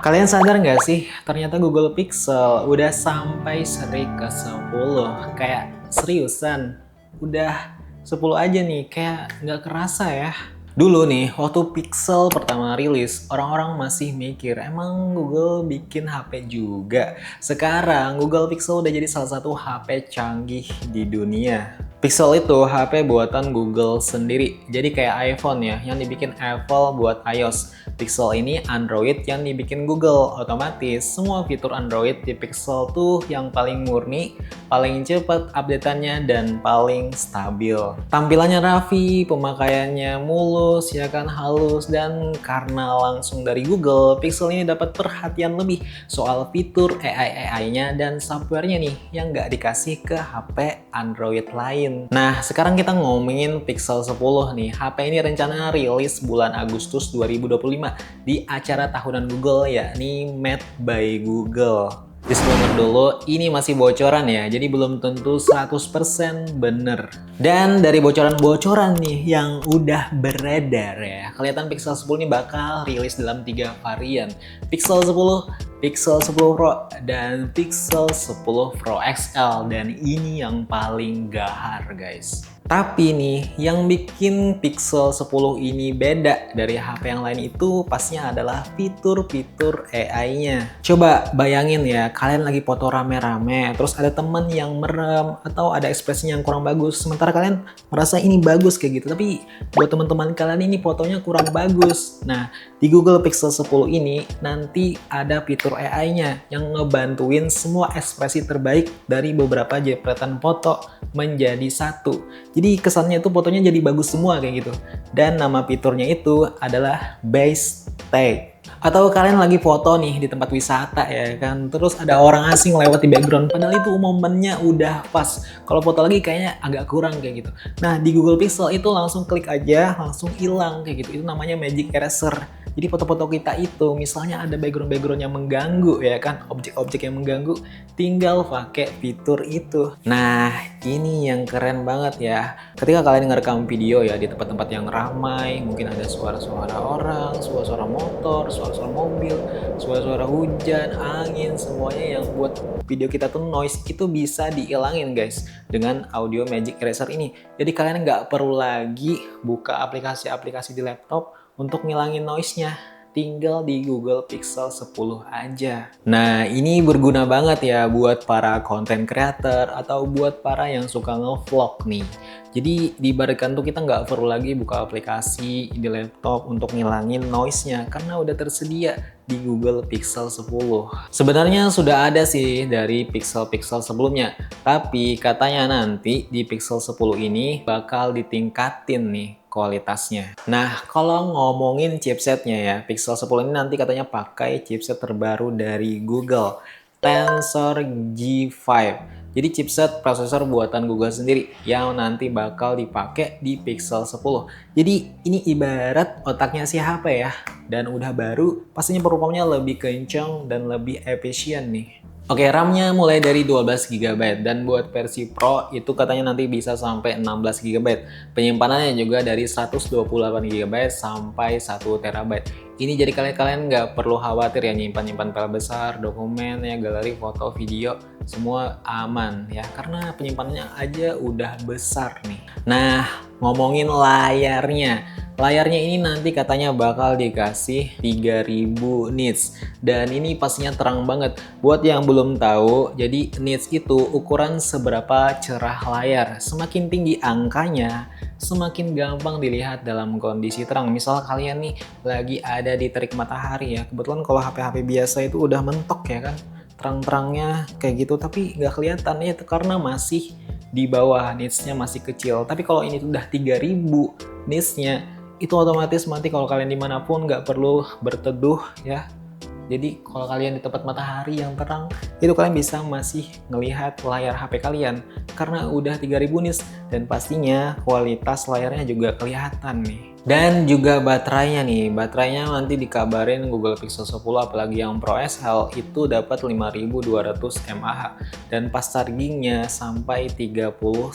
Kalian sadar nggak sih, ternyata Google Pixel udah sampai seri ke-10. Kayak seriusan, udah 10 aja nih, kayak nggak kerasa ya. Dulu nih, waktu Pixel pertama rilis, orang-orang masih mikir, emang Google bikin HP juga? Sekarang, Google Pixel udah jadi salah satu HP canggih di dunia. Pixel itu HP buatan Google sendiri, jadi kayak iPhone ya, yang dibikin Apple buat iOS. Pixel ini Android yang dibikin Google. Otomatis semua fitur Android di Pixel tuh yang paling murni, paling cepat update-annya, dan paling stabil. Tampilannya rapi, pemakaiannya mulus, ya kan, halus, dan karena langsung dari Google, Pixel ini dapat perhatian lebih soal fitur AI-nya dan software-nya nih yang nggak dikasih ke HP Android lain. Nah, sekarang kita ngomongin Pixel 10 nih. HP ini rencana rilis bulan Agustus 2025 di acara tahunan Google, yakni Made by Google. Disclaimer dulu, ini masih bocoran ya, jadi belum tentu 100% bener. Dan dari bocoran-bocoran nih yang udah beredar ya, kelihatan Pixel 10 ini bakal rilis dalam 3 varian. Pixel 10, Pixel 10 Pro, dan Pixel 10 Pro XL. Dan ini yang paling gahar guys. Tapi nih, yang bikin Pixel 10 ini beda dari HP yang lain itu pastinya adalah fitur-fitur AI-nya. Coba bayangin ya, kalian lagi foto rame-rame, terus ada temen yang merem atau ada ekspresinya yang kurang bagus, sementara kalian merasa ini bagus kayak gitu, tapi buat teman-teman kalian ini fotonya kurang bagus. Nah, di Google Pixel 10 ini nanti ada fitur AI-nya yang ngebantuin semua ekspresi terbaik dari beberapa jepretan foto menjadi satu. Jadi kesannya itu fotonya jadi bagus semua kayak gitu. Dan nama fiturnya itu adalah Base Tag. Atau kalian lagi foto nih di tempat wisata ya kan, terus ada orang asing lewat di background, padahal itu momennya udah pas. Kalau foto lagi kayaknya agak kurang kayak gitu. Nah, di Google Pixel itu langsung klik aja, langsung hilang kayak gitu. Itu namanya Magic Eraser. Jadi foto-foto kita itu misalnya ada background-background yang mengganggu ya kan, objek-objek yang mengganggu, tinggal pakai fitur itu. Nah, ini yang keren banget ya. Ketika kalian ngerekam video ya di tempat-tempat yang ramai, mungkin ada suara-suara orang, suara-suara motor, suara-suara mobil, suara-suara hujan, angin, semuanya yang buat video kita tuh noise itu bisa dihilangin guys dengan audio Magic Eraser ini. Jadi kalian nggak perlu lagi buka aplikasi-aplikasi di laptop untuk ngilangin noise-nya, tinggal di Google Pixel 10 aja. Nah, ini berguna banget ya buat para content creator atau buat para yang suka nge-vlog nih. Jadi diibaratkan tuh kita nggak perlu lagi buka aplikasi di laptop untuk ngilangin noise-nya karena udah tersedia di Google Pixel 10. Sebenarnya sudah ada sih dari Pixel-Pixel sebelumnya, tapi katanya nanti di Pixel 10 ini bakal ditingkatin nih kualitasnya. Nah, kalau ngomongin chipsetnya ya, Pixel 10 ini nanti katanya pakai chipset terbaru dari Google, Tensor G5. Jadi chipset prosesor buatan Google sendiri yang nanti bakal dipakai di Pixel 10. Jadi ini ibarat otaknya si HP ya, dan udah baru, pastinya performanya lebih kencang dan lebih efisien nih. Oke, RAM-nya mulai dari 12 GB dan buat versi Pro itu katanya nanti bisa sampai 16 GB. Penyimpanannya juga dari 128 GB sampai 1 TB. Ini jadi kalian nggak perlu khawatir ya nyimpan file besar, dokumen ya, galeri, foto, video, semua aman ya karena penyimpanannya aja udah besar nih. Nah, ngomongin layarnya. Layarnya ini nanti katanya bakal dikasih 3000 nits dan ini pastinya terang banget. Buat yang belum tahu, jadi nits itu ukuran seberapa cerah layar. Semakin tinggi angkanya, semakin gampang dilihat dalam kondisi terang. Misal kalian nih lagi ada di terik matahari ya. Kebetulan kalau HP-HP biasa itu udah mentok ya kan, terang-terangnya kayak gitu, tapi nggak kelihatan ya karena masih di bawah, nitsnya masih kecil. Tapi kalau ini udah 3000 nitsnya, itu otomatis nanti kalau kalian dimanapun nggak perlu berteduh ya. Jadi kalau kalian di tempat matahari yang terang, itu kalian bisa masih ngelihat layar HP kalian karena udah 3000 nits dan pastinya kualitas layarnya juga kelihatan nih. Dan juga baterainya nih, baterainya nanti dikabarin Google Pixel 10 apalagi yang Pro XL itu dapat 5200 mAh dan fast chargingnya sampai 39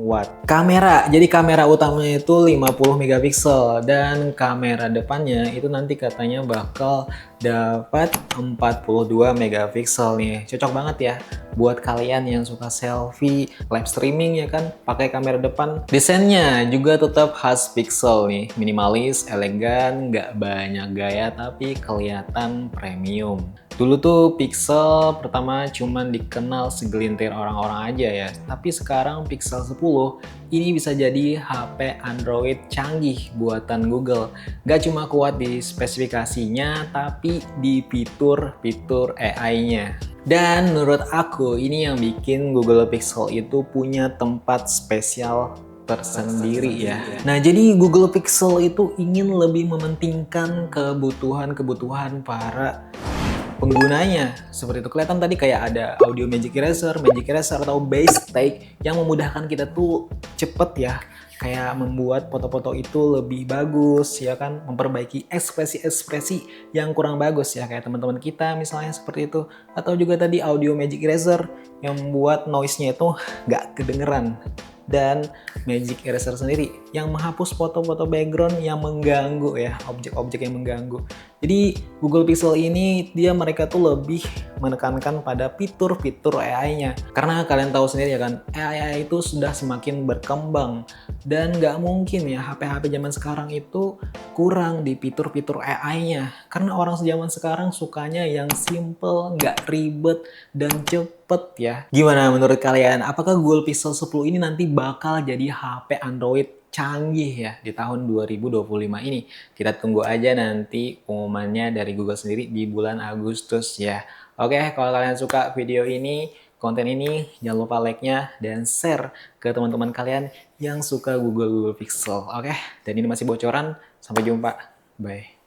watt. Kamera, jadi kamera utamanya itu 50 megapiksel dan kamera depannya itu nanti katanya bakal dapat 42 megapiksel nih. Cocok banget ya buat kalian yang suka selfie, live streaming ya kan, pakai kamera depan. Desainnya juga tetap khas Pixel nih, minimalis, elegan, nggak banyak gaya tapi kelihatan premium. Dulu tuh Pixel pertama cuman dikenal segelintir orang-orang aja ya, tapi sekarang Pixel 10 ini bisa jadi HP Android canggih buatan Google. Gak cuma kuat di spesifikasinya, tapi di fitur-fitur AI-nya. Dan menurut aku ini yang bikin Google Pixel itu punya tempat spesial tersendiri ya. Nah, jadi Google Pixel itu ingin lebih mementingkan kebutuhan-kebutuhan para penggunanya. Seperti itu, kelihatan tadi kayak ada audio Magic Eraser atau Base Take yang memudahkan kita tuh cepet ya, kayak membuat foto-foto itu lebih bagus ya kan, memperbaiki ekspresi-ekspresi yang kurang bagus ya, kayak teman-teman kita misalnya seperti itu. Atau juga tadi audio Magic Eraser yang membuat noise-nya itu nggak kedengeran. Dan Magic Eraser sendiri yang menghapus foto-foto background yang mengganggu ya, objek-objek yang mengganggu. Jadi Google Pixel ini mereka tuh lebih menekankan pada fitur-fitur AI-nya. Karena kalian tahu sendiri ya kan, AI itu sudah semakin berkembang dan nggak mungkin ya HP-HP zaman sekarang itu kurang di fitur-fitur AI-nya. Karena orang zaman sekarang sukanya yang simple, nggak ribet dan cepet ya. Gimana menurut kalian? Apakah Google Pixel 10 ini nanti bakal jadi HP Android canggih ya di tahun 2025 ini? Kita tunggu aja nanti pengumumannya dari Google sendiri di bulan Agustus ya. Oke, kalau kalian suka video ini, konten ini, jangan lupa like-nya dan share ke teman-teman kalian yang suka Google Pixel. Oke, dan ini masih bocoran. Sampai jumpa. Bye.